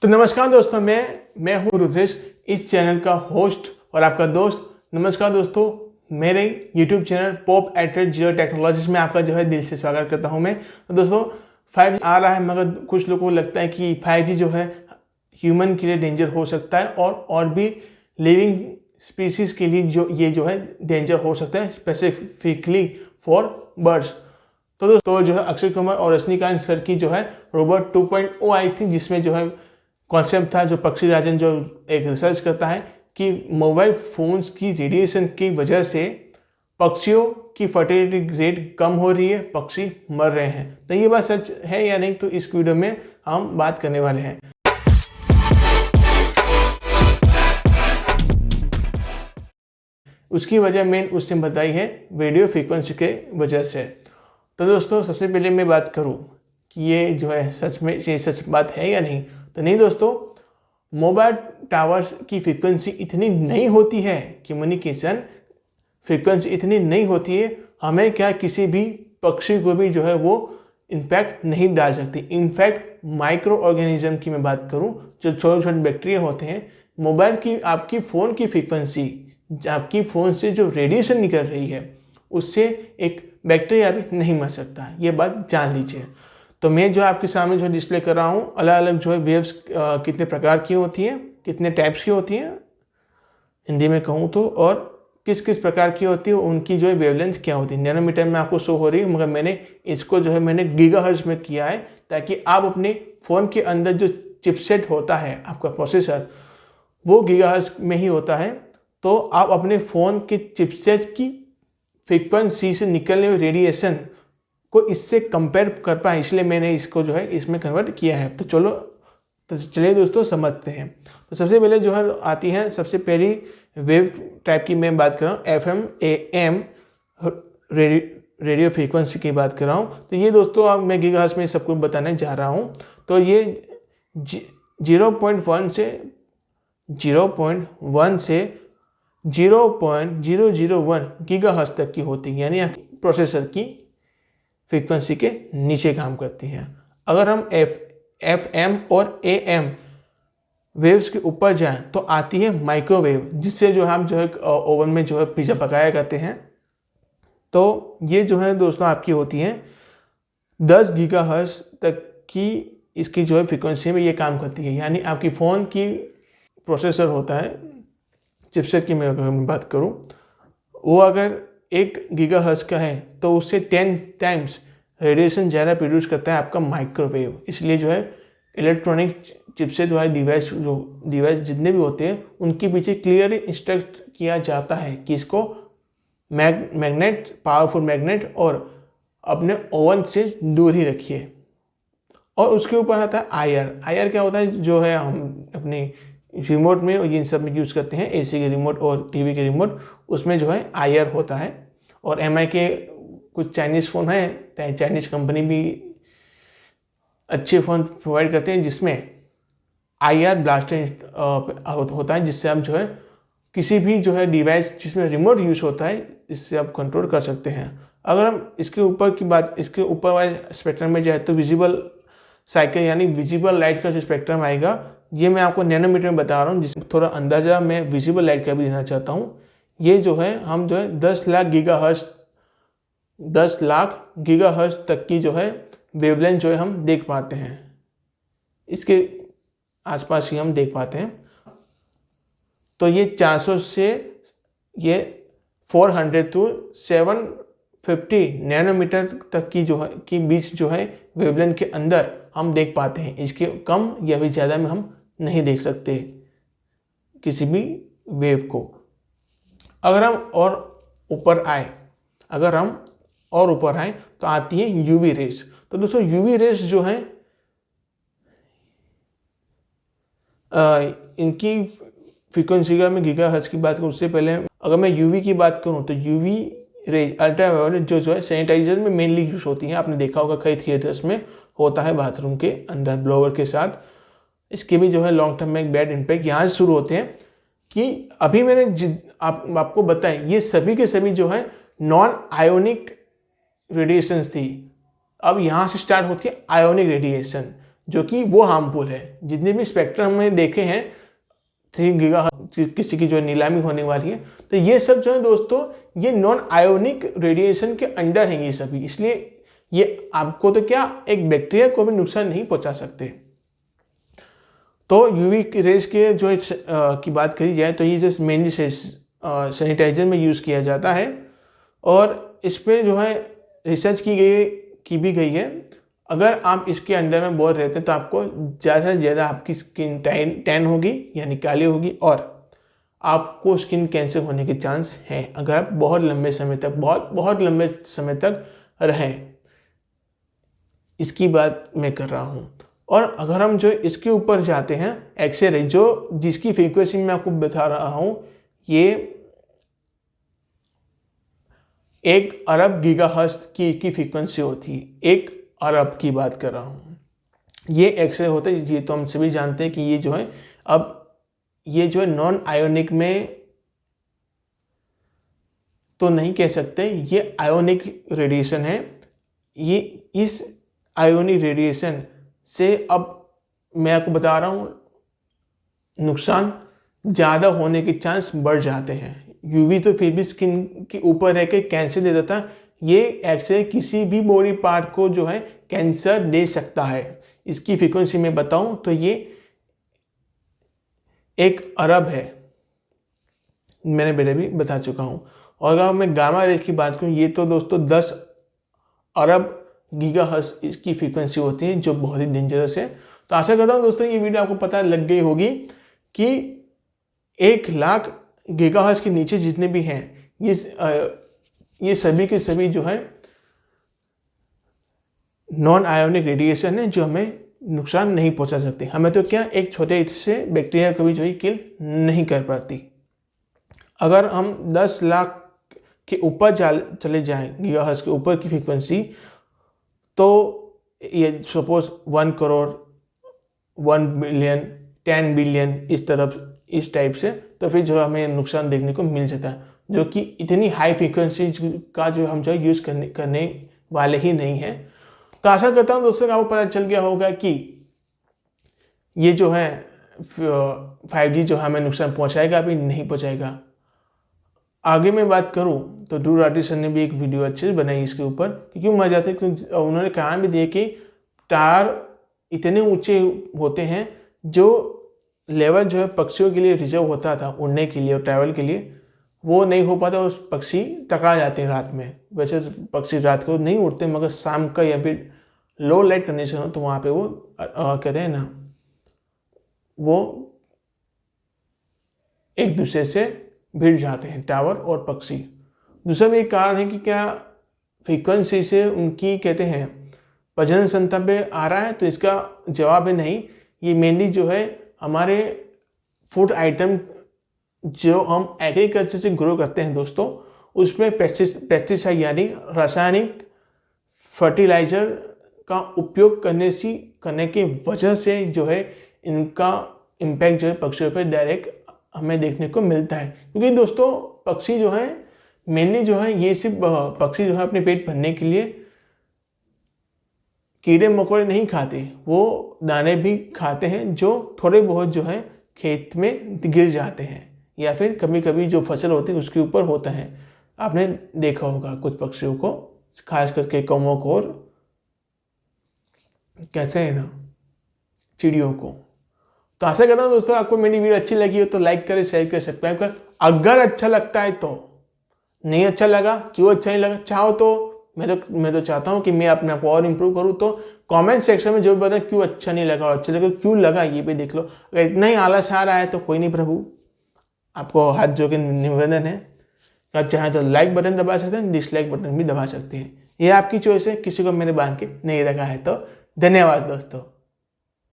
तो नमस्कार दोस्तों, मैं हूं रुद्रेश, इस चैनल का होस्ट और आपका दोस्त। नमस्कार दोस्तों, मेरे YouTube चैनल पॉप एट जियो टेक्नोलॉजीज में आपका दिल से स्वागत करता हूं मैं। तो दोस्तों 5G आ रहा है, मगर कुछ लोगों को लगता है कि 5G ह्यूमन के लिए डेंजर हो सकता है और भी लिविंग स्पीसीज के लिए ये डेंजर हो सकता है, स्पेसिफिकली फॉर बर्ड्स। तो दोस्तों अक्षय कुमार और रजनीकांत सर की रोबोट 2.0 आई थी, जिसमें कॉन्सेप्ट था पक्षी राजन एक रिसर्च करता है कि मोबाइल फोन्स की रेडिएशन की वजह से पक्षियों की फर्टिलिटी रेट कम हो रही है, पक्षी मर रहे हैं। तो ये बात सच है या नहीं, तो इस वीडियो में हम बात करने वाले हैं। उसकी वजह मेन उसने बताई है रेडियो फ्रीक्वेंसी के वजह से। तो दोस्तों सबसे पहले मैं बात करूं कि ये सच में ये सच बात है या नहीं। तो नहीं दोस्तों, मोबाइल टावर्स की फ्रीक्वेंसी इतनी नहीं होती है, कम्युनिकेशन फ्रीक्वेंसी इतनी नहीं होती है, हमें क्या किसी भी पक्षी को भी वो इम्पैक्ट नहीं डाल सकती। इनफैक्ट माइक्रो ऑर्गेनिज्म की मैं बात करूं, जो छोटे छोटे बैक्टीरिया होते हैं, मोबाइल की आपकी फ़ोन की फ्रीक्वेंसी, आपकी फ़ोन से जो रेडिएशन निकल रही है उससे एक बैक्टीरिया भी नहीं मर सकता। ये बात जान लीजिए। तो मैं आपके सामने डिस्प्ले कर रहा हूँ, अलग अलग वेव्स कितने प्रकार की होती हैं, कितने टाइप्स की होती हैं हिंदी में कहूँ तो, और किस किस प्रकार की होती है, उनकी वेवलेंथ क्या होती है। नैनोमीटर में आपको शो हो रही है, मगर मैंने इसको मैंने गीगाहर्ट्ज में किया है, ताकि आप अपने फ़ोन के अंदर जो चिपसेट होता है, आपका प्रोसेसर, वो गीगाहर्ट्ज में ही होता है। तो आप अपने फ़ोन के चिपसेट की फ्रीक्वेंसी से निकलने वाले रेडिएशन को इससे कंपेयर कर पाए, इसलिए मैंने इसको इसमें कन्वर्ट किया है। तो चलिए दोस्तों समझते हैं। तो सबसे पहले आती है, सबसे पहली वेव टाइप की मैं बात कर रहा हूँ, FM AM रेडियो फ्रीक्वेंसी की बात कर रहा हूँ। तो ये दोस्तों अब मैं गीगाहर्ट्ज में सबको बताने जा रहा हूँ। तो ये 0.1 से 0.001 गीगाहर्ट्ज तक की होती है, यानी आपकी प्रोसेसर की फ्रीक्वेंसी के नीचे काम करती हैं। अगर हम FM और AM वेव्स के ऊपर जाएं तो आती है माइक्रोवेव, जिससे हम ओवन में पिज़्ज़ा पकाया करते हैं। तो ये दोस्तों आपकी होती हैं 10 गीगाहर्ट्ज तक की, इसकी फ्रीक्वेंसी में ये काम करती है। यानी आपकी फ़ोन की प्रोसेसर होता है, चिपसेट की मैं अगर बात करूं, वो अगर 1 गीगाहर्ट्ज का है तो उससे 10 टाइम्स रेडिएशन ज़्यादा प्रोड्यूस करता है आपका माइक्रोवेव। इसलिए इलेक्ट्रॉनिक चिपसेट डिवाइस जितने भी होते हैं, उनके पीछे क्लियरली इंस्ट्रक्ट किया जाता है कि इसको पावरफुल मैग्नेट और अपने ओवन से दूर ही रखिए। और उसके ऊपर आता है IR क्या होता है, हम अपने रिमोट में और इन सब में यूज़ करते हैं, AC के रिमोट और TV के रिमोट, उसमें IR होता है। और MI के कुछ चाइनीज़ फ़ोन हैं, चाइनीज़ कंपनी भी अच्छे फ़ोन प्रोवाइड करते हैं, जिसमें IR ब्लास्टर होता है, जिससे आप किसी भी डिवाइस जिसमें रिमोट यूज़ होता है, इससे आप कंट्रोल कर सकते हैं। अगर हम इसके ऊपर वाले स्पेक्ट्रम में जाए तो विजिबल साइकिल यानी विजिबल लाइट का जो स्पेक्ट्रम आएगा, ये मैं आपको नैनोमीटर में बता रहा हूँ, जिसमें थोड़ा अंदाज़ा मैं विजिबल लाइट का भी देना चाहता हूँ। ये हम 10 लाख गीगाहर्ट्ज तक की वेवलेंथ हम देख पाते हैं, इसके आसपास ही हम देख पाते हैं। तो ये 400 से ये 400 to 750 नैनोमीटर तक की बीच वेवलेंथ के अंदर हम देख पाते हैं। इसके कम या भी ज़्यादा में हम नहीं देख सकते किसी भी वेव को। अगर हम और ऊपर आए तो आती है UV रेस। तो दोस्तों UV रेस इनकी फ्रीक्वेंसी का मैं गीगाहर्ट्ज की बात करूँ, उससे पहले अगर मैं UV की बात करूँ तो UV रेज अल्ट्रावायलेट जो सैनिटाइजर में मेनली यूज़ होती हैं। आपने देखा होगा कई थिएटर्स में होता है, बाथरूम के अंदर ब्लोअर के साथ। इसके भी लॉन्ग टर्म में एक बैड इम्पैक्ट यहाँ से शुरू होते हैं कि अभी मैंने आपको बताया, ये सभी के सभी नॉन आयोनिक रेडिएशंस थी। अब यहाँ से स्टार्ट होती है आयोनिक रेडिएशन, जो कि वो हार्मफुल है। जितने भी स्पेक्ट्रम में देखे हैं 3 गीगा किसी की जो नीलामी होने वाली है, तो ये सब जो है दोस्तों ये नॉन आयोनिक रेडिएशन के अंडर हैं ये सभी, इसलिए ये आपको तो क्या एक बैक्टीरिया को भी नुकसान नहीं पहुंचा सकते। तो यूवी रेज के जो की बात करी जाए तो ये जस्ट मेनली सैनिटाइजर में यूज़ किया जाता है और इस पर जो है रिसर्च की भी गई है। अगर आप इसके अंडर में बोर रहते हैं तो आपको ज़्यादा से ज़्यादा आपकी स्किन टैन होगी यानी काली होगी और आपको स्किन कैंसर होने के चांस हैं अगर आप बहुत लंबे समय तक बहुत लंबे समय तक रहें। इसकी बात मैं कर रहा हूँ। और अगर हम जो इसके ऊपर जाते हैं एक्सरे जो जिसकी फ्रीक्वेंसी मैं आपको बता रहा हूँ ये 1 अरब गीगाहर्ट्ज़ की फ्रीक्वेंसी होती है। 1 अरब की बात कर रहा हूँ। ये एक्सरे होता है, ये तो हम सभी जानते हैं कि ये जो है अब ये जो है नॉन आयोनिक में तो नहीं कह सकते, ये आयोनिक रेडिएशन है। ये इस आयोनिक रेडिएशन से अब मैं आपको बता रहा हूँ नुकसान ज़्यादा होने के चांस बढ़ जाते हैं। यूवी तो फिर भी स्किन के ऊपर रह के कैंसर दे देता है, ये एक्सरे किसी भी बॉडी पार्ट को जो है कैंसर दे सकता है। इसकी फ्रीक्वेंसी में बताऊं तो ये 1 अरब है, मैंने पहले भी बता चुका हूं। और अगर मैं गामा रेज की बात करूं ये तो दोस्तों 10 अरब गीगाहर्ट्ज़ इसकी फ्रीक्वेंसी होती है जो बहुत ही डेंजरस है। तो आशा करता हूं दोस्तों ये वीडियो आपको पता लग गई होगी कि 1 लाख गीगाहर्ट्ज़ के नीचे जितने भी हैं ये सभी के सभी जो है नॉन आयोनिक रेडिएशन है जो हमें नुकसान नहीं पहुंचा सकती। हमें तो क्या एक छोटे से बैक्टीरिया को भी जो है किल नहीं कर पाती। अगर हम 10 लाख के ऊपर चले जाएं गीगाहर्ट्ज़ के ऊपर की फ्रीक्वेंसी तो ये सपोज 1 करोड़ 1 बिलियन 10 बिलियन इस टाइप से तो फिर जो हमें नुकसान देखने को मिल जाता है, जो कि इतनी हाई फ्रीक्वेंसी का जो हम जो यूज़ करने वाले ही नहीं हैं। तो आशा करता हूँ दोस्तों आपको पता चल गया होगा कि ये जो है 5G जो हमें नुकसान पहुँचाएगा अभी नहीं पहुँचाएगा। आगे मैं बात करूँ तो ध्रुव राठी सर ने भी एक वीडियो अच्छे से बनाई इसके ऊपर, क्योंकि मजा आते हैं। उन्होंने कारण भी दिया कि टावर इतने ऊंचे होते हैं जो लेवल जो है पक्षियों के लिए रिजर्व होता था उड़ने के लिए और ट्रैवल के लिए वो नहीं हो पाता, उस पक्षी टकरा जाते हैं रात में। वैसे तो पक्षी रात को नहीं उड़ते मगर शाम का या फिर लो लाइट कंडीशन हो तो वहाँ पे वो कहते हैं ना वो एक दूसरे से भिड़ जाते हैं टावर और पक्षी। दूसरा भी एक कारण है कि क्या फ्रीक्वेंसी से उनकी कहते हैं प्रजनन क्षमता पे आ रहा है, तो इसका जवाब है नहीं। ये मेनली जो है हमारे फूड आइटम जो हम एग्रीकल्चर से ग्रो करते हैं दोस्तों उसमें पेस्टिसाइड यानी रासायनिक फर्टिलाइजर का उपयोग करने के वजह से जो है इनका इम्पैक्ट जो है पक्षियों पर डायरेक्ट हमें देखने को मिलता है। क्योंकि दोस्तों पक्षी जो है मेनली जो है ये सिर्फ पक्षी जो है अपने पेट भरने के लिए कीड़े मकोड़े नहीं खाते, वो दाने भी खाते हैं जो थोड़े बहुत जो है खेत में गिर जाते हैं या फिर कभी कभी जो फसल होती है उसके ऊपर होता है। आपने देखा होगा कुछ पक्षियों को, खास करके कौवों को और कैसे है ना चिड़ियों को। तो आशा करता हूँ दोस्तों आपको मेरी वीडियो अच्छी लगी हो तो लाइक करें, शेयर करें, सब्सक्राइब करें। अगर अच्छा लगता है तो, नहीं अच्छा लगा क्यों अच्छा नहीं लगा चाहो तो मैं तो चाहता हूँ कि मैं अपने आप को और इम्प्रूव करूँ, तो कमेंट सेक्शन में जो भी बताएं क्यों अच्छा नहीं लगा और अच्छा लगा क्यों लगा ये भी देख लो। अगर इतना ही आलस आ रहा है तो कोई नहीं प्रभु, आपको हाथ जोड़ के निवेदन है आप चाहें तो लाइक बटन दबा सकते हैं, डिसलाइक बटन भी दबा सकते हैं, ये आपकी चॉइस है। किसी को मैंने बांध के नहीं रखा है। तो धन्यवाद दोस्तों।